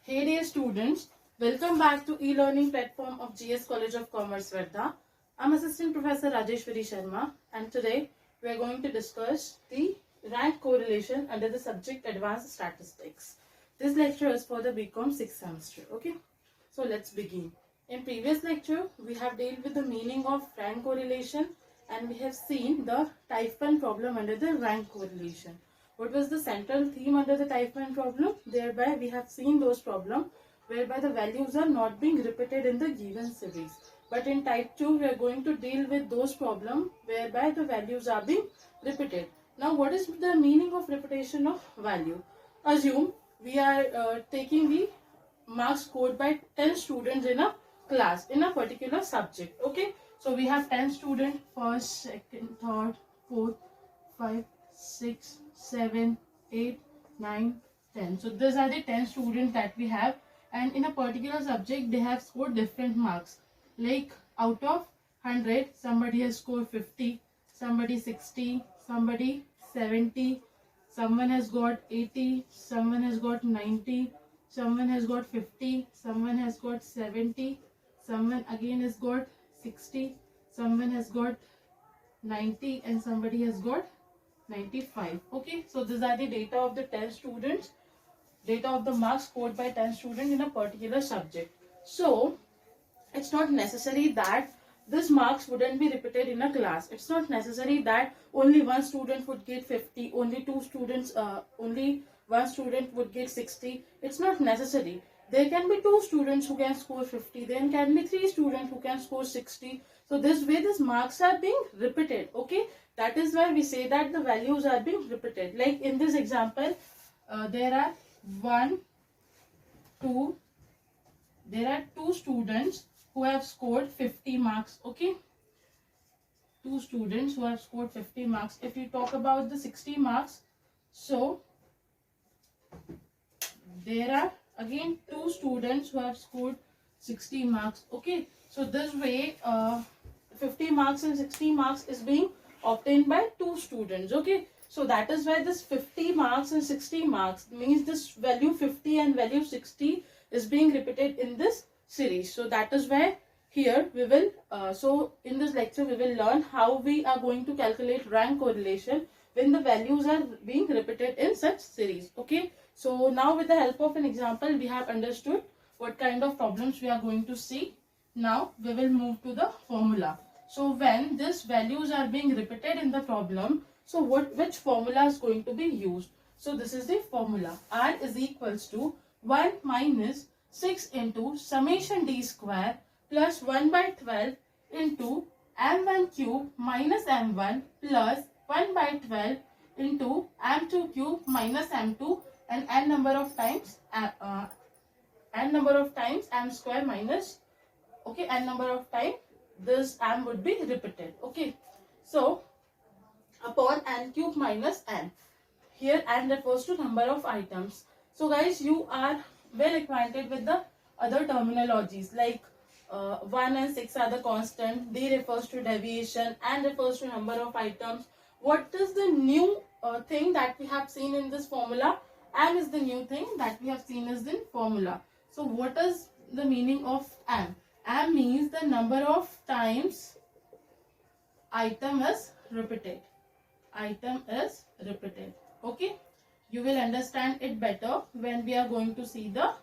Hey dear students, welcome back to e-learning platform of GS College of Commerce, Verda. I'm Assistant Professor Rajeshwari Sharma, and today we are going to discuss the rank correlation under the subject Advanced Statistics. This lecture is for the BCom 6th semester. Okay, so let's begin. In previous lecture, we have dealt with the meaning of rank correlation, and we have seen the type 1 problem under the rank correlation. What was the central theme under the type 1 problem? Thereby we have seen those problems whereby the values are not being repeated in the given series. But in type 2 we are going to deal with those problems whereby the values are being repeated. Now what is the meaning of repetition of value? Assume we are taking the marks scored by 10 students in a class in a particular subject. Okay, so we have 10 students, first, second, third, fourth, 5, 6, 7, 8, 9, 10. So these are the 10 students that we have, and in a particular subject they have scored different marks. Like out of 100 somebody has scored 50, somebody 60, somebody 70, someone has got 80, someone has got 90, someone has got 50, someone has got 70, someone again has got 60, someone has got 90, and somebody has got 95. Okay, so these are the data of the 10 students, data of the marks scored by 10 students in a particular subject. So it's not necessary that this marks wouldn't be repeated in a class. It's not necessary that only one student would get 50, only one student would get 60. It's not necessary. There can be two students who can score 50. There can be three students who can score 60. So this way these marks are being repeated. Okay, that is why we say that the values are being repeated. Like in this example, there are two students who have scored 50 marks. Okay, two students who have scored 50 marks. If you talk about the 60 marks, so there are again two students who have scored 60 marks. Okay, so this way 50 marks and 60 marks is being obtained by two students. Okay, so that is why this 50 marks and 60 marks means this value 50 and value 60 is being repeated in this series. So that is why here we will so in this lecture we will learn how we are going to calculate rank correlation when the values are being repeated in such series. Okay, so now with the help of an example we have understood what kind of problems we are going to see. Now we will move to the formula. So when these values are being repeated in the problem, so which formula is going to be used? So this is the formula. R is equals to 1 minus 6 into summation d square plus 1 by 12 into m1 cube minus m1 plus 1 by 12 into m2 cube minus m2 and n number of times m square minus, okay, n number of time this m would be repeated. Okay, so upon n cube minus n. Here n refers to number of items. So guys, you are well acquainted with the other terminologies like 1 and 6 are the constant, d refers to deviation, n refers to number of items. What is the new thing that we have seen in this formula? M is the new thing that we have seen in this formula. So what is the meaning of M? M means the number of times item is repeated. Item is repeated. Okay, you will understand it better when we are going to see the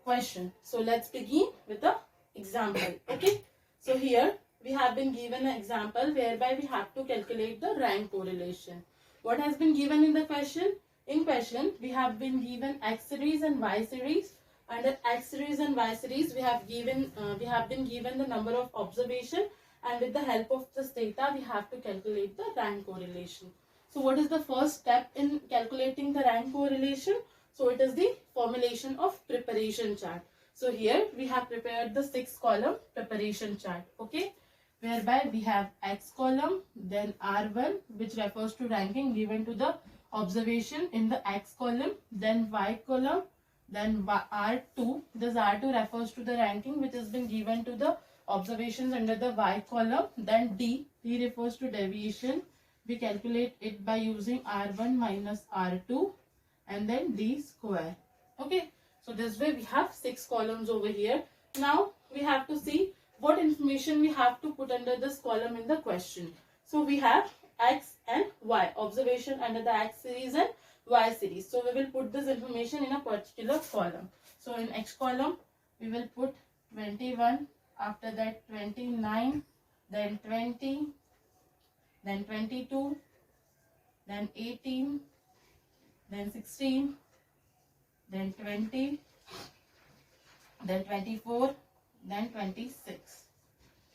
question. So let's begin with the example. Okay, so here we have been given an example whereby we have to calculate the rank correlation. What has been given in the question? In question we have been given X series and Y series. Under X series and Y series we have been given the number of observation, and with the help of this data we have to calculate the rank correlation. So what is the first step in calculating the rank correlation? So it is the formulation of preparation chart. So here we have prepared the 6 column preparation chart. Okay, whereby we have X column, then R1 which refers to ranking given to the observation in the X column, then Y column, then R2. This R2 refers to the ranking which has been given to the observations under the Y column. Then D refers to deviation. We calculate it by using R1 minus R2 and then D square. Okay, So this way we have 6 columns over here. Now we have to see what information we have to put under this column in the question. So we have X and Y, observation under the X series and Y series. So we will put this information in a particular column. So in X column, we will put 21, after that 29, then 20, then 22, then 18, then 16, then 20, then 24, then 26.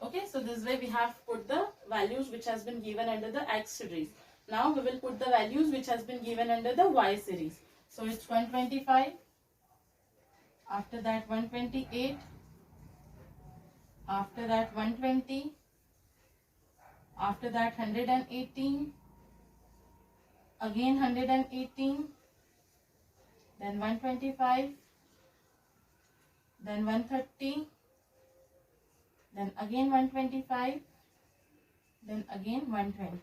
Okay, so this way we have put the values which has been given under the X series. Now we will put the values which has been given under the Y series. So it's 125, after that 128, after that 120, after that 118, again 118, then 125, then 130, then again 125, then again 120.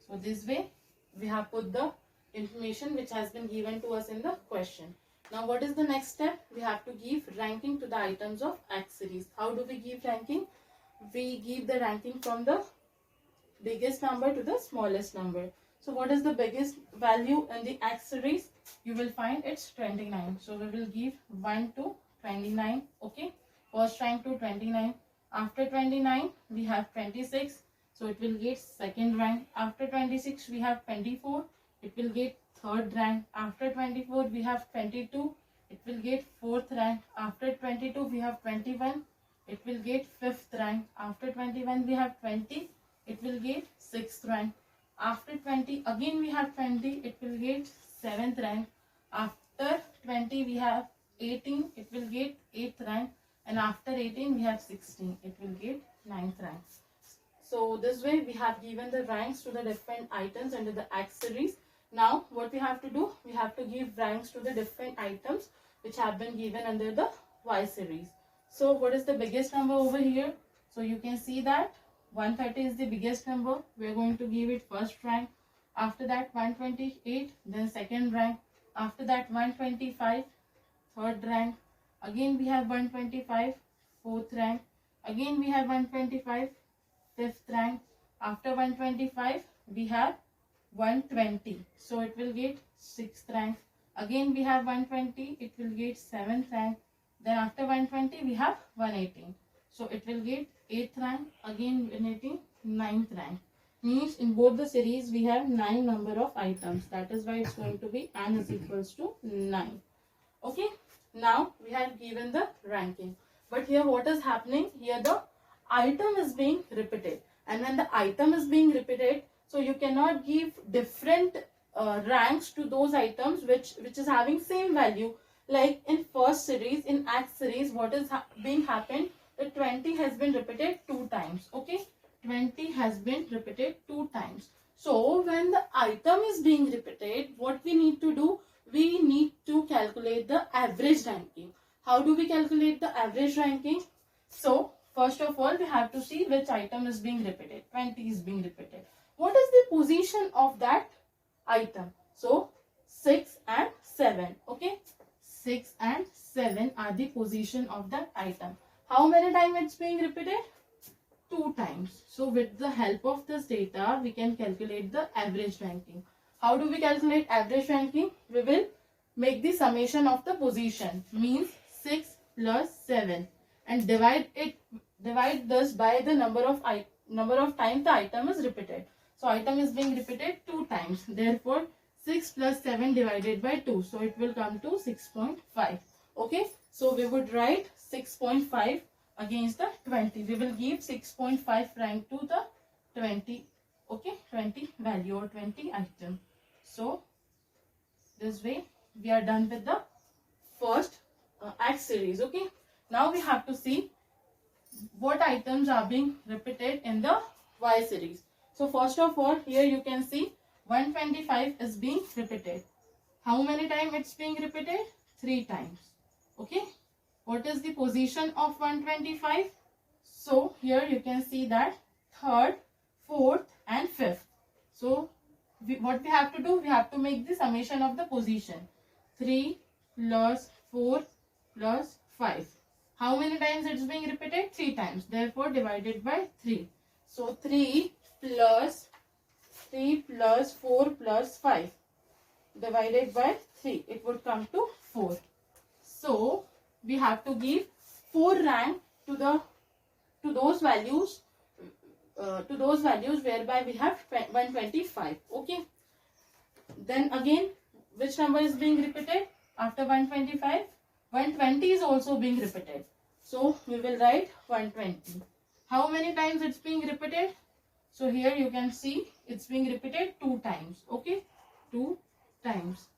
So this way we have put the information which has been given to us in the question. Now what is the next step? We have to give ranking to the items of X series. How do we give ranking? We give the ranking from the biggest number to the smallest number. So what is the biggest value in the X series? You will find it's 29. So we will give 1 to 29. Okay. First rank to 29. After 29, we have 26. So it will get second rank. After 26, we have 24. It will get third rank. After 24, we have 22. It will get fourth rank. After 22, we have 21. It will get fifth rank. After 21, we have 20. It will get sixth rank. After 20, again we have 20. It will get seventh rank. After 20, we have 18. It will get eighth rank. And after 18, we have 16. It will get 9th rank. So this way we have given the ranks to the different items under the X series. Now what we have to do? We have to give ranks to the different items which have been given under the Y series. So what is the biggest number over here? So you can see that 130 is the biggest number. We are going to give it first rank. After that 128, then second rank. After that 125, third rank. Again we have 125, fourth rank. Again we have 125, fifth rank. After 125 we have 120. So it will get sixth rank. Again we have 120. It will get seventh rank. Then after 120 we have 118. So it will get eighth rank. Again 118, ninth rank. Means in both the series we have 9 number of items. That is why it's going to be n is equals to 9. Okay. Now we have given the ranking, but here what is happening? Here the item is being repeated, and when the item is being repeated, so you cannot give different ranks to those items which is having same value. Like in first series, in X series, what is being happened? The 20 has been repeated 2 times. Okay, 20 has been repeated 2 times. So when the item is being repeated, what we need to do? We need to calculate the average ranking. How do we calculate the average ranking? So first of all, we have to see which item is being repeated. 20 is being repeated. What is the position of that item? So 6 and 7. Okay, 6 and 7 are the position of that item. How many times it's being repeated? 2 times. So with the help of this data, we can calculate the average ranking. How do we calculate average ranking? We will make the summation of the position, means 6 plus 7, and divide this by the number of times the item is repeated. So item is being repeated 2 times. Therefore 6 plus 7 divided by 2. So it will come to 6.5. Okay. So we would write 6.5 against the 20. We will give 6.5 rank to the 20. Okay, 20 value or 20 item. So this way we are done with the first X series. Okay, now we have to see what items are being repeated in the Y series. So first of all, here you can see 125 is being repeated. How many times it's being repeated? 3 times. Okay, what is the position of 125? So here you can see that third, fourth and fifth. So what we have to do? We have to make the summation of the position. 3 plus 4 plus 5. How many times it's being repeated? 3 times. Therefore, divided by 3. So, 3 plus 4 plus 5 divided by 3. It would come to 4. So, we have to give 4 rank to those values whereby we have 125. Okay. Then again, which number is being repeated after 125? 120 is also being repeated. So we will write 120. How many times it's being repeated? So here you can see it's being repeated 2 times. Okay, 2 times.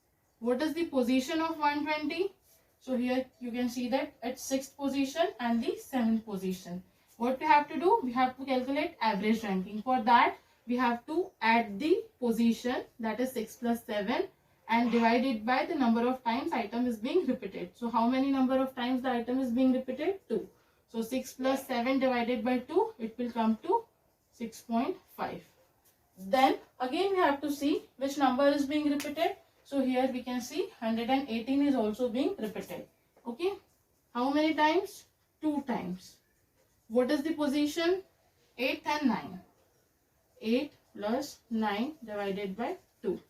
What is the position of 120? So here you can see that at 6th position and the 7th position. What we have to do? We have to calculate average ranking. For that, we have to add the position, that is 6 plus 7, and divide it by the number of times item is being repeated. So how many number of times the item is being repeated? 2. So 6 plus 7 divided by 2, it will come to 6.5. Then again we have to see which number is being repeated. So here we can see 118 is also being repeated. Okay. How many times? 2 times. What is the position? 8 and 9. 8 plus 9 divided by 2.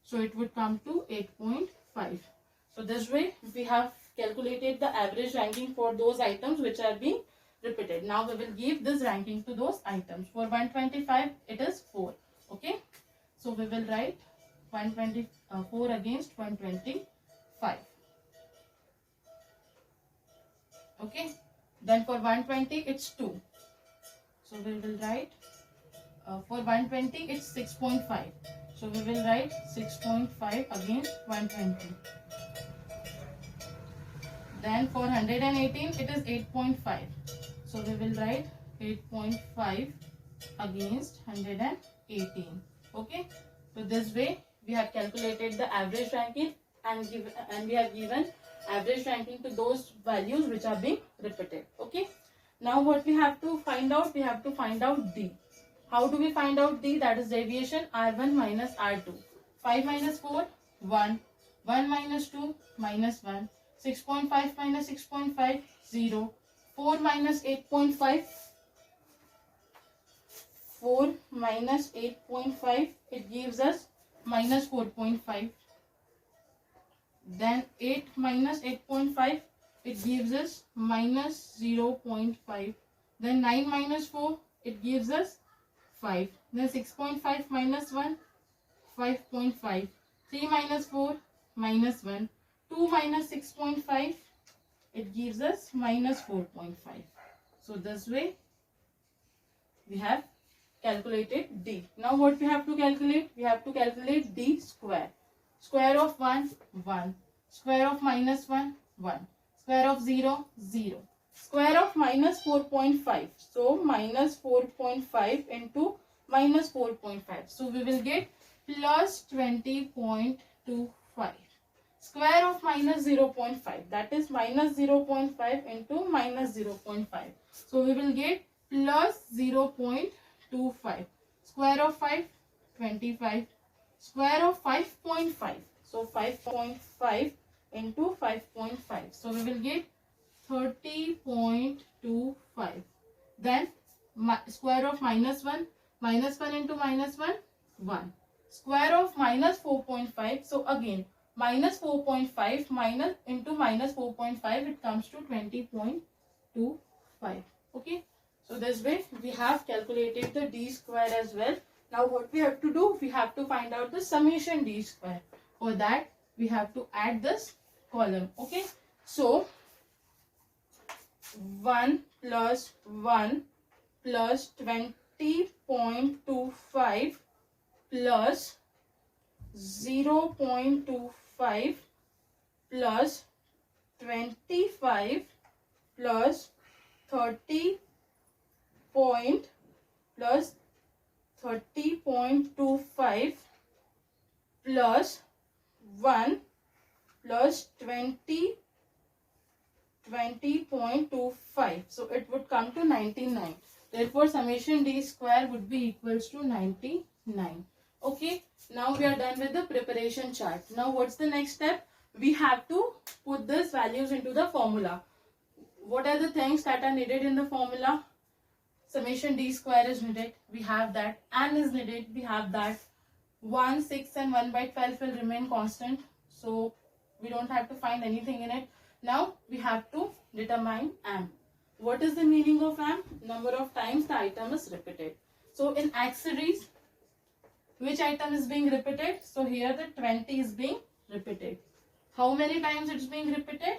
So it would come to 8.5. So this way we have calculated the average ranking for those items which are being repeated. Now we will give this ranking to those items. For 125 it is 4. Okay. So we will write 124 against 125. Okay. Then for 120 it's 2. So we will write for 120 it's 6.5. So we will write 6.5 against 120. Then for 118 it is 8.5. So we will write 8.5 against 118. Okay. So this way we have calculated the average ranking and we have given average ranking to those values which are being repeated. Okay. Now what we have to find out? We have to find out D. How do we find out D? That is deviation R1 minus R2. 5 minus 4, 1. 1 minus 2, minus 1. 6.5 minus 6.5, 0. 4 minus 8.5. 4 minus 8.5, it gives us minus 4.5. Then 8 minus 8.5, it gives us minus 0.5. Then 9 minus 4, it gives us 5. Then 6.5 minus 1, 5.5. 3 minus 4, minus 1. 2 minus 6.5, it gives us minus 4.5. So this way we have calculated D. Now what we have to calculate? We have to calculate D square. Square of 1, 1. Square of minus 1, 1. Square of 0, 0. Square of minus 4.5. So minus 4.5 into minus 4.5. So we will get plus 20.25. Square of minus 0.5. That is minus 0.5 into minus 0.5. So we will get plus 0.25. Square of 5, 25. Square of 5.5. So 5.5 into 5.5. So we will get 30.25. Then square of minus 1. Minus 1 into minus 1, 1. Square of minus 4.5. So again, minus 4.5 minus into minus 4.5, it comes to 20.25. Okay. So this way we have calculated the D square as well. Now what we have to do? We have to find out the summation D square. For that we have to add this column. Okay. So 1 plus 1 plus 20.25 plus 0.25 plus 25 plus 30 point plus 30.25 plus 1 plus 20.25. So it would come to 99. Therefore, summation D square would be equals to 99. Okay. Now we are done with the preparation chart. Now what's the next step? we have to put these values into the formula. What are the things that are needed in the formula? Summation d square is needed. We have that. N is needed. We have that. 1, 6 and 1 by 12 will remain constant. So we don't have to find anything in it. Now we have to determine M. What is the meaning of M? Number of times the item is repeated. So in X series, which item is being repeated? So here the 20 is being repeated. How many times it's being repeated?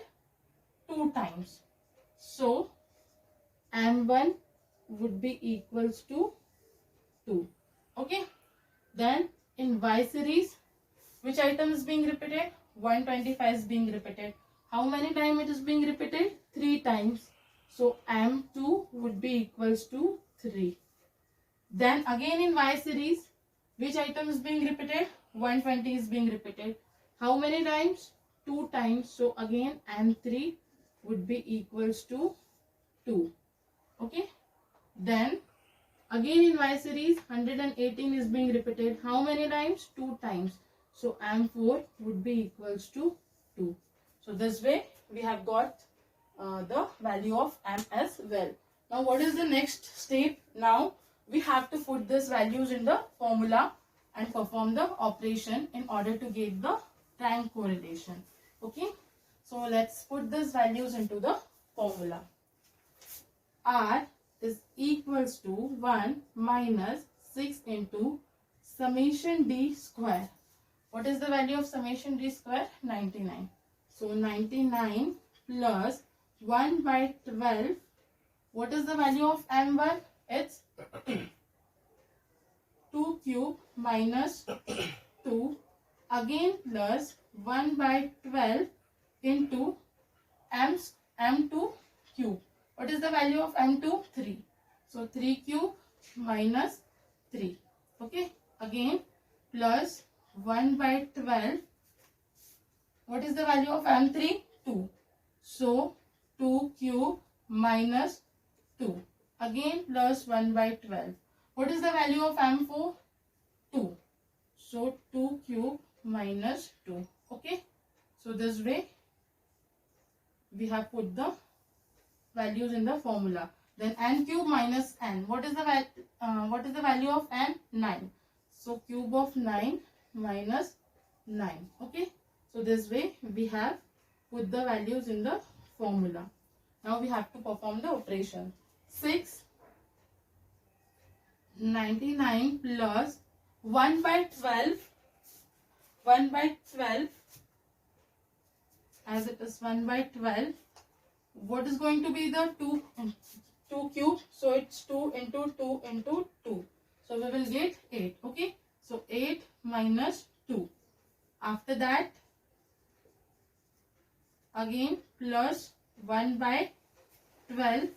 2 times. So M1 would be equals to 2. Okay. Then in Y series, which item is being repeated? 125 is being repeated. How many times it is being repeated? 3 times. So M2 would be equals to 3. Then again in Y series, which item is being repeated? 120 is being repeated. How many times? 2 times. So again M3 would be equals to 2. Okay. Then again in Y series, 118 is being repeated. How many times? 2 times. So M4 would be equals to 2. So this way we have got the value of M as well. Now what is the next step? Now we have to put these values in the formula and perform the operation in order to get the rank correlation. Okay. So let's put these values into the formula. R is equals to 1 minus 6 into summation d square. What is the value of summation d square? 99. So 99 plus 1 by 12. What is the value of M1? It's 2. 2 cube minus 2 again plus 1 by 12 into M2 cube. What is the value of M2? 3. So 3 cube minus 3. Okay. Again plus 1 by 12. What is the value of M3? 2. So 2 cube minus 2. Again plus 1 by 12. What is the value of M4? 2. So 2 cube minus 2. Okay. So this way we have put the values in the formula. Then n cube minus n. What is the value of n? 9. So cube of 9 minus 9. Okay. So this way we have put the values in the formula. Now we have to perform the operation. 6 99 plus 1 by 12. 1 by 12 as it is 1 by 12. What is going to be the 2 cube? So it's 2 into 2 into 2. So we will get 8. Okay. So 8 minus 2. After that again plus 1 by 12.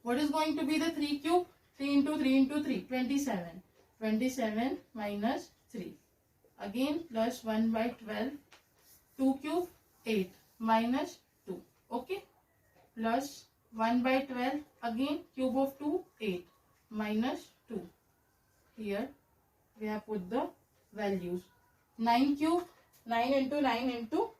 What is going to be the 3 cube? 3 into 3 into 3. 27. 27 minus 3. Again plus 1 by 12. 2 cube 8 minus 2. Okay. Plus 1 by 12. Again cube of 2 8 minus 2. Here we have put the values. 9 cube 9 into 9 into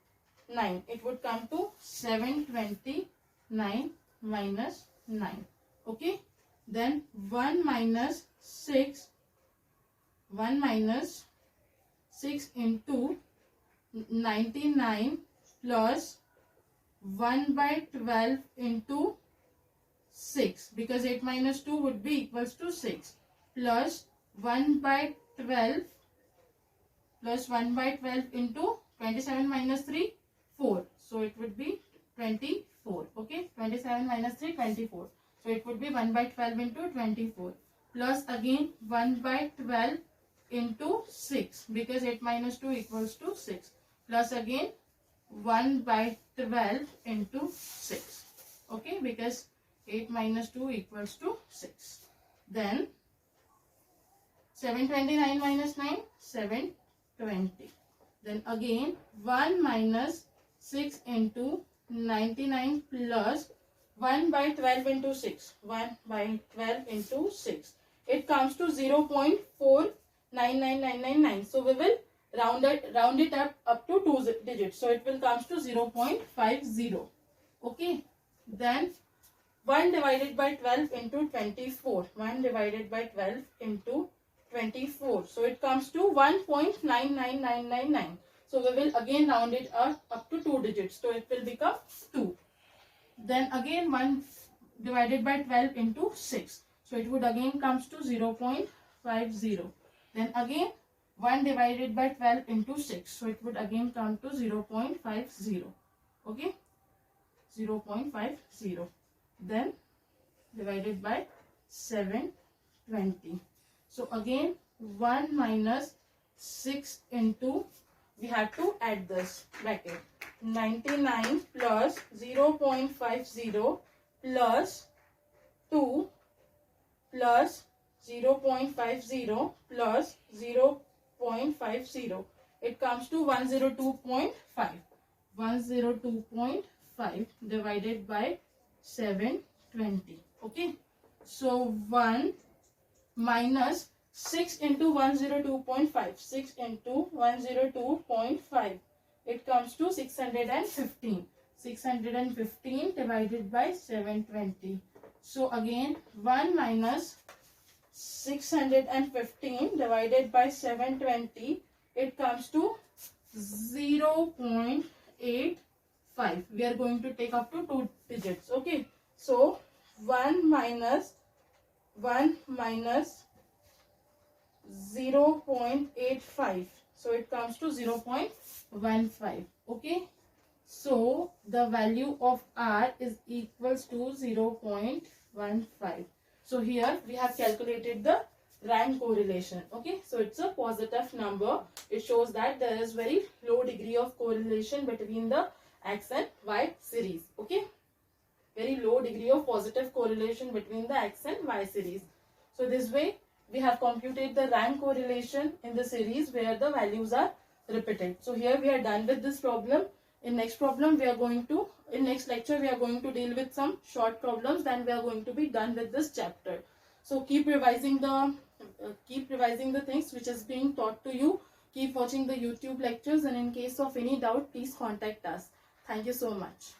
9. It would come to 729 minus 9. Okay. Then 1 minus 6. 1 minus 6 into 99 plus 1 by 12 into 6. Because 8 minus 2 would be equals to 6. Plus 1 by 12 plus 1 by 12 into 27 minus 3. 4. So it would be 24. Okay. 27 minus 3, 24. So it would be 1 by 12 into 24. Plus again 1 by 12 into 6. Because 8 minus 2 equals to 6. Plus again 1 by 12 into 6. Okay. Because 8 minus 2 equals to 6. Then 729 minus 9. 720. Then again 1 minus 6 into 99 plus 1 by 12 into 6. 1 by 12 into 6. It comes to 0.499999. So we will round it up to 2 digits. So it will comes to 0.50. Okay. Then 1 divided by 12 into 24. 1 divided by 12 into 24. So it comes to 1.99999. So we will again round it up to 2 digits. So it will become 2. Then again 1 divided by 12 into 6. So it would again comes to 0.50. Then again 1 divided by 12 into 6. So it would again come to 0.50. Okay. 0.50. Then divided by 720. So again 1 minus 6 into, we have to add this bracket, 99 plus 0.50 plus 2 plus 0.50 plus 0.50. It comes to 102.5. 102.5 divided by 720. Okay. So 1 minus 6 into 102.5. 6 into 102.5. It comes to 615. 615 divided by 720. So again 1 minus 615 divided by 720. It comes to 0.85. We are going to take up to 2 digits. Okay. So 1 minus 0.85. So it comes to 0.15. Okay. So the value of R is equals to 0.15. So here we have calculated the rank correlation. Okay. So it's a positive number. It shows that there is very low degree of correlation between the X and Y series. Okay. Very low degree of positive correlation between the X and Y series. So this way we have computed the rank correlation in the series where the values are repeated. So here we are done with this problem. In next lecture we are going to deal with some short problems. Then we are going to be done with this chapter. So keep revising the things which is being taught to you. Keep watching the YouTube lectures, and in case of any doubt, please contact us. Thank you so much.